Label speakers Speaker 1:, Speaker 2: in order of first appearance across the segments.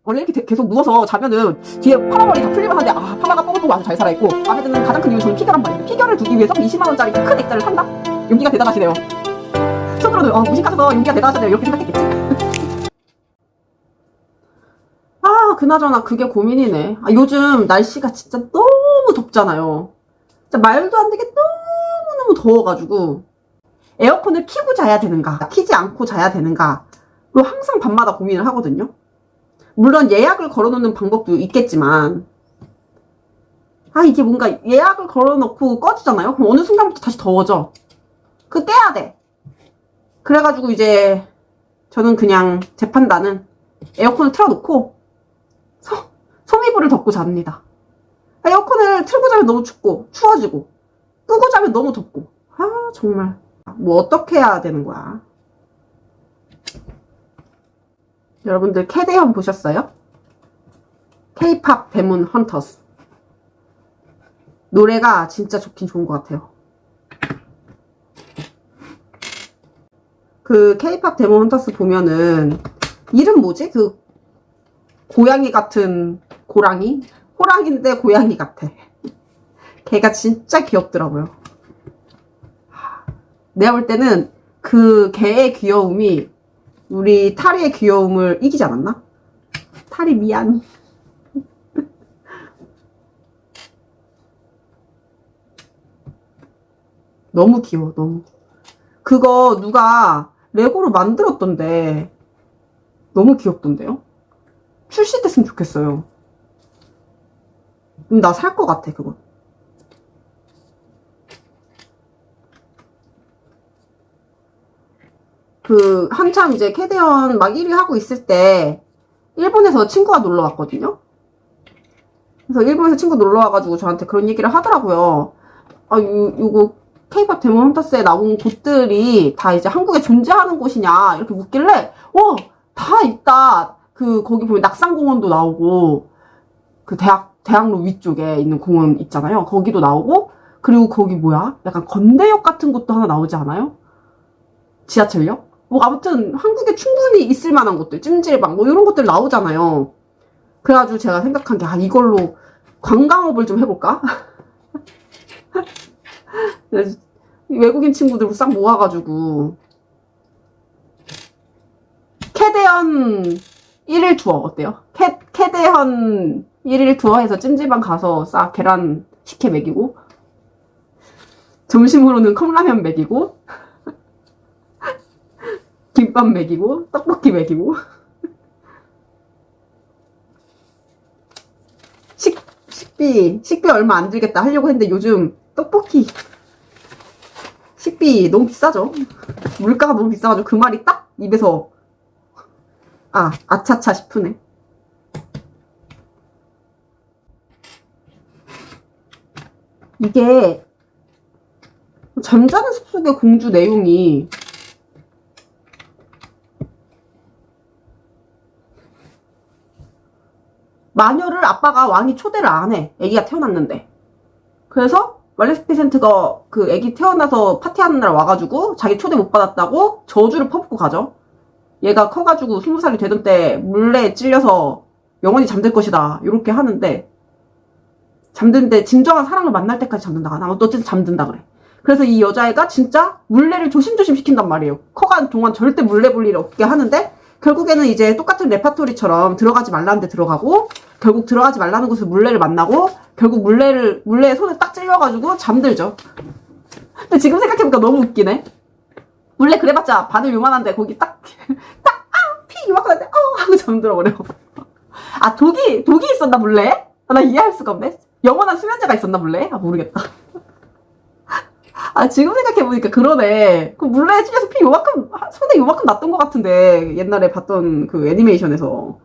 Speaker 1: 원래 이렇게 계속 누워서 자면은 뒤에 파마머리 다 풀리면 하는데 아 파마가 뽀글뽀글 아주 잘 살아있고 마음에 드는 가장 큰 이유는 저는 피겨란 말이에요. 피겨를 두기 위해서 20만원짜리 큰 액자를 산다? 용기가 대단하시네요. 속으로는 무식하셔서 용기가 대단하시네요 이렇게 생각했겠지. 아 그나저나 그게 고민이네. 아, 요즘 날씨가 진짜 너무 덥잖아요. 진짜 말도 안 되게 너무너무 더워가지고 에어컨을 켜고 자야 되는가 켜지 않고 자야 되는가 로 항상 밤마다 고민을 하거든요. 물론 예약을 걸어놓는 방법도 있겠지만 아 이게 뭔가 예약을 걸어놓고 꺼지잖아요. 그럼 어느 순간부터 다시 더워져. 그거 깨야 돼. 그래가지고 이제 저는 그냥 제 판단은 에어컨을 틀어놓고 소미불을 덮고 잡니다. 에어컨을 틀고 자면 너무 춥고 추워지고 끄고 자면 너무 덥고 아 정말 뭐 어떻게 해야 되는 거야. 여러분들 캐대현 보셨어요? K-팝 데몬 헌터스 노래가 진짜 좋긴 좋은 것 같아요. 그 K-팝 데몬 헌터스 보면은 이름 뭐지? 그 고양이 같은 고랑이? 호랑인데 고양이 같아. 걔가 진짜 귀엽더라고요. 내가 볼 때는 그 걔의 귀여움이 우리 타리의 귀여움을 이기지 않았나? 타리 미안. 너무 귀여워 너무. 그거 누가 레고로 만들었던데 너무 귀엽던데요? 출시됐으면 좋겠어요. 나 살 것 같아 그거. 그 한참 이제 캐대언 막 1위 하고 있을 때 일본에서 친구가 놀러 왔거든요. 그래서 일본에서 친구 놀러 와가지고 저한테 그런 얘기를 하더라고요. 아 요거 K-팝 데몬 헌터스에 나온 곳들이 다 이제 한국에 존재하는 곳이냐 이렇게 묻길래 다 있다. 그 거기 보면 낙산공원도 나오고 그 대학로 위쪽에 있는 공원 있잖아요. 거기도 나오고 그리고 거기 뭐야? 약간 건대역 같은 곳도 하나 나오지 않아요? 지하철역? 뭐 아무튼 한국에 충분히 있을 만한 곳들 찜질방 뭐 이런 것들 나오잖아요. 그래가지고 제가 생각한 게 이걸로 관광업을 좀 해볼까? 외국인 친구들 싹 모아가지고 캐대현 1일 투어 어때요? 캐대현 1일 투어해서 찜질방 가서 싹 계란 식혜 먹이고 점심으로는 컵라면 먹이고 김밥 먹이고 떡볶이 먹이고 식비 얼마 안 들겠다 하려고 했는데 요즘 떡볶이 식비 너무 비싸죠. 물가가 너무 비싸가지고 그 말이 딱 입에서 아차차 싶으네. 이게 잠자는 숲속의 공주 내용이 마녀를 아빠가 왕이 초대를 안 해. 애기가 태어났는데. 그래서 말레피센트가 그 애기 태어나서 파티하는 날 와가지고 자기 초대 못 받았다고 저주를 퍼붓고 가죠. 얘가 커가지고 20살이 되던 때 물레에 찔려서 영원히 잠들 것이다. 이렇게 하는데 잠드는데 진정한 사랑을 만날 때까지 잠든다. 어쨌든 잠든다 그래. 그래서 이 여자애가 진짜 물레를 조심조심 시킨단 말이에요. 커간 동안 절대 물레 볼 일이 없게 하는데 결국에는 이제 똑같은 레파토리처럼 들어가지 말라는 데 들어가고 결국 들어가지 말라는 곳에서 물레를 만나고 결국 물레에 손을 딱 찔려가지고 잠들죠. 근데 지금 생각해보니까 너무 웃기네. 물레 그래봤자 바늘 요만한데 거기 피 이만한데 하고 잠들어버려. 독이 있었나 물레에? 나 이해할 수가 없네. 영원한 수면제가 있었나 물레에? 모르겠다. 지금 생각해보니까 그러네. 그 물레에 찔려서 피 요만큼, 손에 요만큼 났던 것 같은데, 옛날에 봤던 그 애니메이션에서.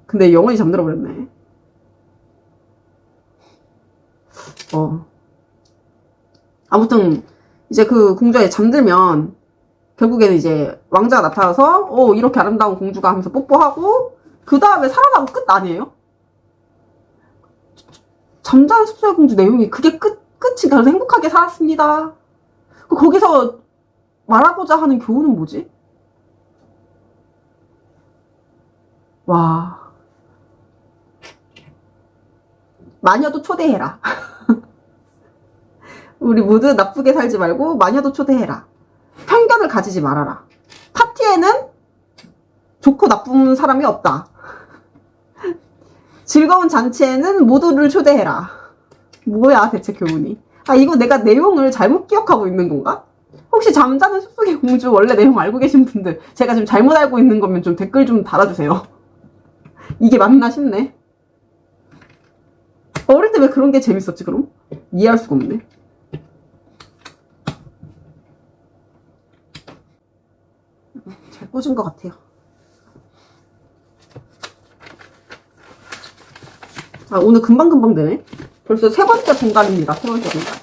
Speaker 1: 근데 영원히 잠들어 버렸네. 아무튼, 이제 그 공주가 잠들면, 결국에는 이제 왕자가 나타나서, 이렇게 아름다운 공주가 하면서 뽀뽀하고, 그 다음에 살아나고 끝 아니에요? 잠자는 숲속의 공주 내용이 그게 끝인가? 그래서 행복하게 살았습니다. 거기서 말하고자 하는 교훈은 뭐지? 와, 마녀도 초대해라. 우리 모두 나쁘게 살지 말고 마녀도 초대해라. 편견을 가지지 말아라. 파티에는 좋고 나쁜 사람이 없다. 즐거운 잔치에는 모두를 초대해라. 뭐야 대체 교훈이. 아 이거 내가 내용을 잘못 기억하고 있는 건가? 혹시 잠자는 숲속의 공주 원래 내용 알고 계신 분들, 제가 지금 잘못 알고 있는 거면 좀 댓글 좀 달아주세요. 이게 맞나 싶네. 어릴 때 왜 그런 게 재밌었지 그럼? 이해할 수가 없네. 잘 꽂은 것 같아요. 아 오늘 금방금방 되네. 벌써 세 번째 분갈입니다. 세 번째 분갈.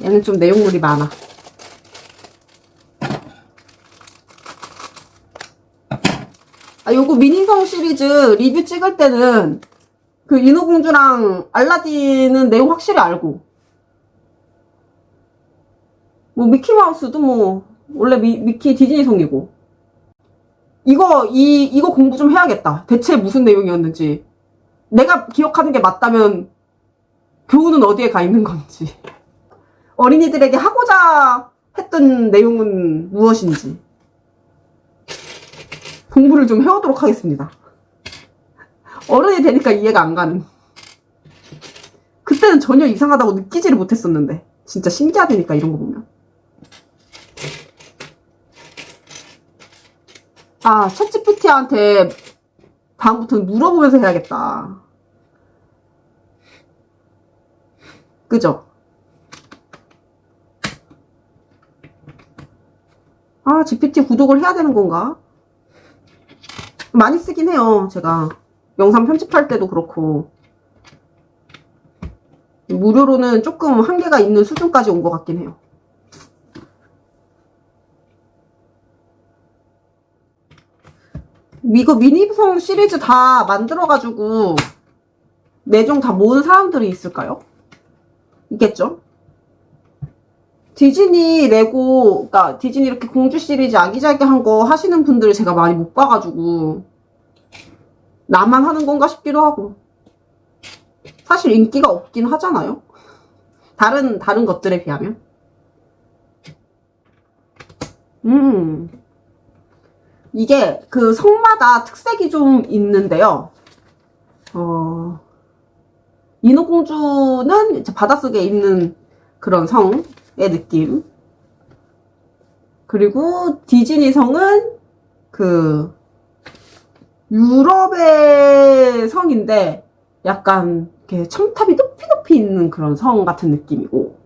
Speaker 1: 얘는 좀 내용물이 많아. 아, 요거 미니성 시리즈 리뷰 찍을 때는 그 인어공주랑 알라딘은 내용 확실히 알고, 뭐 미키마우스도 뭐 원래 미키 디즈니성이고, 이거 공부 좀 해야겠다. 대체 무슨 내용이었는지. 내가 기억하는 게 맞다면 교훈은 어디에 가 있는 건지. 어린이들에게 하고자 했던 내용은 무엇인지 공부를 좀 해오도록 하겠습니다. 어른이 되니까 이해가 안 가는. 그때는 전혀 이상하다고 느끼지를 못했었는데 진짜 신기하다니까 이런 거 보면. 아, 챗GPT한테 다음부터는 물어보면서 해야겠다. 그죠? 아, GPT 구독을 해야 되는 건가? 많이 쓰긴 해요, 제가. 영상 편집할 때도 그렇고. 무료로는 조금 한계가 있는 수준까지 온 것 같긴 해요. 이거 미니성 시리즈 다 만들어가지고 내종 다 모은 사람들이 있을까요? 있겠죠? 디즈니 레고, 그러니까 디즈니 이렇게 공주 시리즈 아기자기한 거 하시는 분들을 제가 많이 못 봐가지고 나만 하는 건가 싶기도 하고. 사실 인기가 없긴 하잖아요. 다른 것들에 비하면. 이게 그 성마다 특색이 좀 있는데요. 인어공주는 이제 바닷속에 있는 그런 성의 느낌. 그리고 디즈니 성은 그 유럽의 성인데 약간 이렇게 첨탑이 높이 있는 그런 성 같은 느낌이고,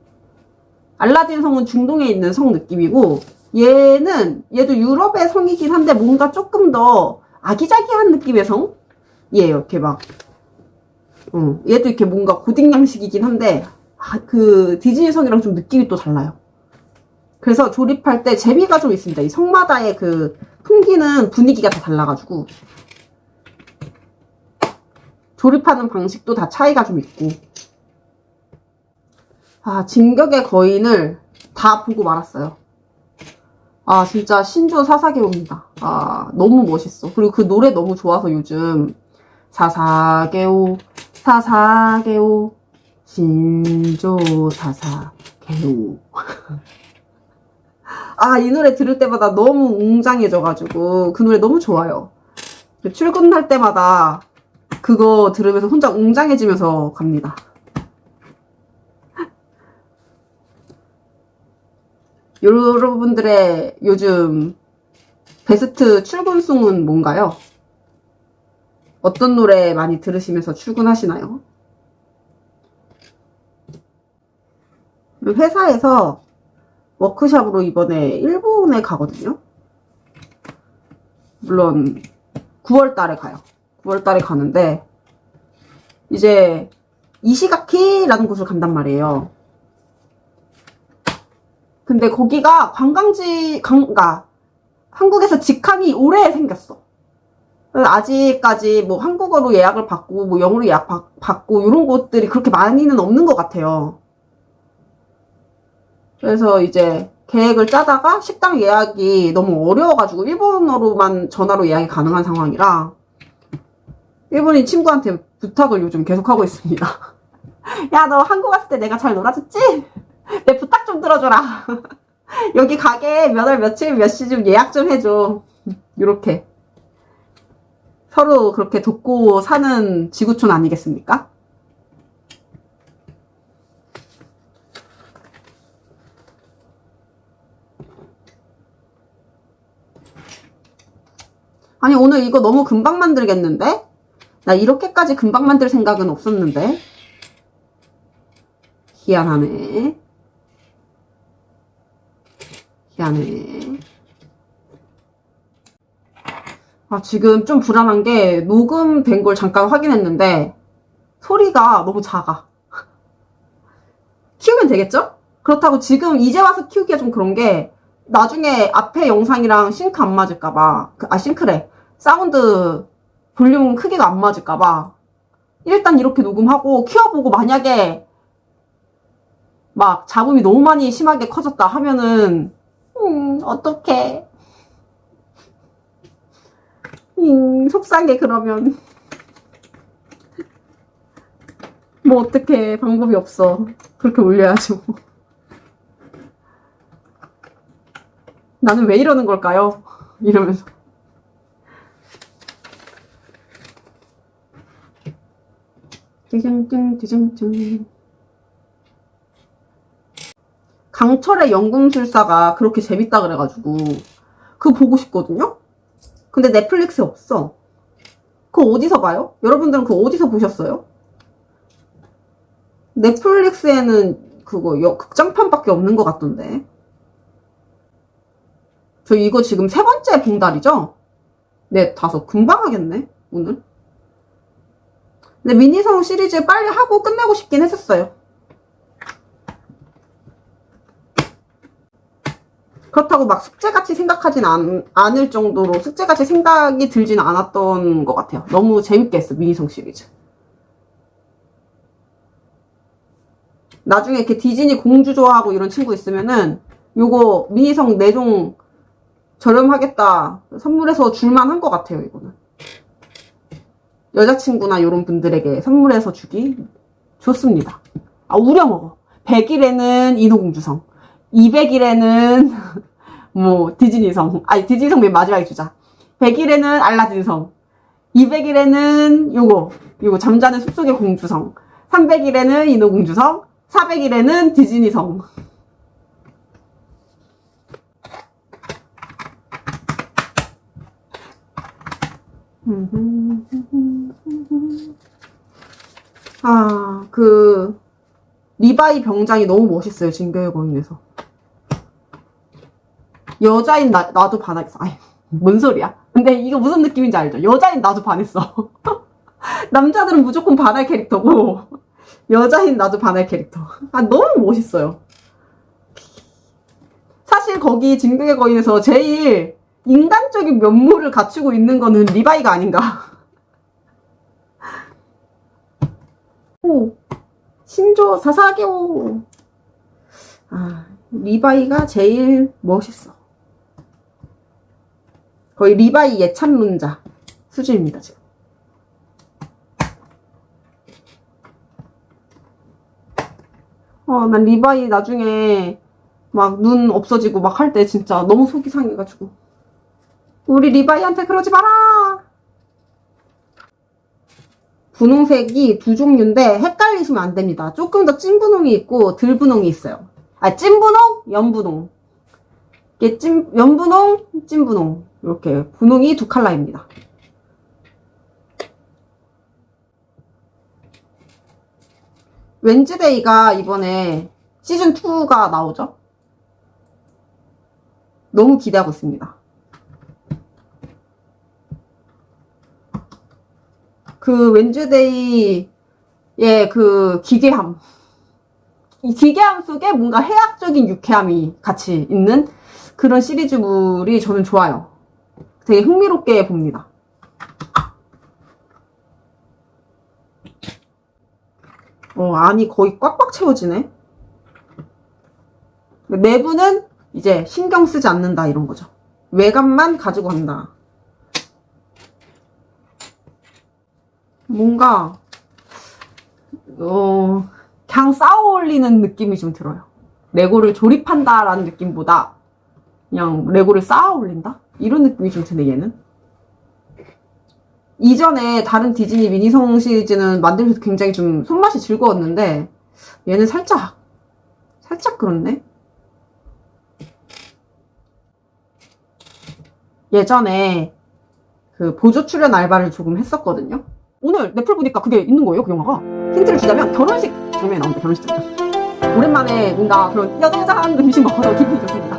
Speaker 1: 알라딘 성은 중동에 있는 성 느낌이고, 얘도 유럽의 성이긴 한데 뭔가 조금 더 아기자기한 느낌의 성이에요. 이렇게 막 얘도 이렇게 뭔가 고딩 양식이긴 한데 그 디즈니 성이랑 좀 느낌이 또 달라요. 그래서 조립할 때 재미가 좀 있습니다. 이 성마다의 그 풍기는 분위기가 다 달라가지고 조립하는 방식도 다 차이가 좀 있고. 아, 진격의 거인을 다 보고 말았어요. 아, 진짜 신조 사사게오입니다. 아, 너무 멋있어. 그리고 그 노래 너무 좋아서 요즘 사사게오 사사게오 신조 사사게오. 아, 이 노래 들을 때마다 너무 웅장해져가지고 그 노래 너무 좋아요. 출근할 때마다 그거 들으면서 혼자 웅장해지면서 갑니다. 여러분들의 요즘 베스트 출근송은 뭔가요? 어떤 노래 많이 들으시면서 출근하시나요? 회사에서 워크숍으로 이번에 일본에 가거든요. 물론 9월 달에 가요. 9월 달에 가는데 이제 이시가키라는 곳을 간단 말이에요. 근데 거기가 관광지, 그러니까 한국에서 직항이 올해 생겼어. 아직까지 뭐 한국어로 예약을 받고 뭐 영어로 예약 받고 이런 곳들이 그렇게 많이는 없는 것 같아요. 그래서 이제 계획을 짜다가 식당 예약이 너무 어려워가지고 일본어로만 전화로 예약이 가능한 상황이라 일본인 친구한테 부탁을 요즘 계속하고 있습니다. 야, 너 한국 왔을 때 내가 잘 놀아줬지? 내 부탁 좀 들어줘라. 여기 가게 몇 월 며칠 몇 시 좀 예약 좀 해줘. 이렇게 서로 그렇게 돕고 사는 지구촌 아니겠습니까? 아니, 오늘 이거 너무 금방 만들겠는데? 나 이렇게까지 금방 만들 생각은 없었는데. 희한하네. 희한해. 아, 지금 좀 불안한 게 녹음된 걸 잠깐 확인했는데 소리가 너무 작아. 키우면 되겠죠? 그렇다고 지금 이제 와서 키우기가 좀 그런 게 나중에 앞에 영상이랑 싱크 안 맞을까봐, 싱크래. 사운드 볼륨 크기가 안 맞을까봐. 일단 이렇게 녹음하고 키워보고 만약에 막 잡음이 너무 많이 심하게 커졌다 하면은, 어떡해. 속상해, 그러면. 뭐 어떡해. 방법이 없어. 그렇게 올려야죠. 나는 왜 이러는 걸까요? 이러면서. 띵띵띵띵띵. 강철의 연금술사가 그렇게 재밌다 그래가지고 그거 보고 싶거든요? 근데 넷플릭스에 없어. 그거 어디서 봐요? 여러분들은 그거 어디서 보셨어요? 넷플릭스에는 그거 극장판밖에 없는 것 같던데. 저 이거 지금 3번째 봉달이죠? 네, 5. 금방 하겠네, 오늘. 근데 미니성 시리즈 빨리 하고 끝내고 싶긴 했었어요. 그렇다고 막 숙제같이 생각하진 않을 정도로 숙제같이 생각이 들진 않았던 것 같아요. 너무 재밌게 했어, 미니성 시리즈. 나중에 이렇게 디즈니 공주 좋아하고 이런 친구 있으면은 요거 미니성 4종 저렴하겠다 선물해서 줄만한 것 같아요. 이거는 여자친구나 이런 분들에게 선물해서 주기 좋습니다. 아, 우려먹어. 100일에는 인어공주성, 200일에는 뭐 디즈니성, 아니 디즈니성 맨 마지막에 주자. 100일에는 알라딘성, 200일에는 요거 잠자는 숲속의 공주성, 300일에는 인어공주성, 400일에는 디즈니성. 아, 리바이 병장이 너무 멋있어요, 진격의 거인에서. 여자인 나도 반하겠어. 아이, 뭔 소리야. 근데 이거 무슨 느낌인지 알죠? 여자인 나도 반했어. 남자들은 무조건 반할 캐릭터고, 여자인 나도 반할 캐릭터. 아, 너무 멋있어요. 사실 거기 진격의 거인에서 제일 인간적인 면모를 갖추고 있는 거는 리바이가 아닌가. 오, 신조 사사교. 아, 리바이가 제일 멋있어. 거의 리바이 예찬론자 수준입니다, 지금. 난 리바이 나중에 막 눈 없어지고 막 할 때 진짜 너무 속이 상해가지고. 우리 리바이한테 그러지 마라! 분홍색이 2종류인데 헷갈리시면 안 됩니다. 조금 더 찐 분홍이 있고 덜 분홍이 있어요. 아, 찐 분홍, 연 분홍. 이게 연 분홍, 찐 분홍. 이렇게 분홍이 2컬러입니다. 웬즈데이가 이번에 시즌2가 나오죠? 너무 기대하고 있습니다. 그 웬즈데이의 그 기괴함. 이 기괴함 속에 뭔가 해학적인 유쾌함이 같이 있는 그런 시리즈물이 저는 좋아요. 되게 흥미롭게 봅니다. 안이 거의 꽉꽉 채워지네. 내부는 이제 신경 쓰지 않는다 이런 거죠. 외관만 가지고 간다. 뭔가 그냥 쌓아 올리는 느낌이 좀 들어요. 레고를 조립한다라는 느낌보다 그냥 레고를 쌓아 올린다? 이런 느낌이 좀 드네, 얘는. 이전에 다른 디즈니 미니성 시리즈는 만들면서 굉장히 좀 손맛이 즐거웠는데 얘는 살짝 그렇네. 예전에 그 보조 출연 알바를 조금 했었거든요. 오늘 넷플 보니까 그게 있는 거예요, 그 영화가. 힌트를 주자면 결혼식 장면이 나온다, 결혼식 장면. 오랜만에 뭔가 그런 여자한 음식 먹어서 기분이 좋습니다.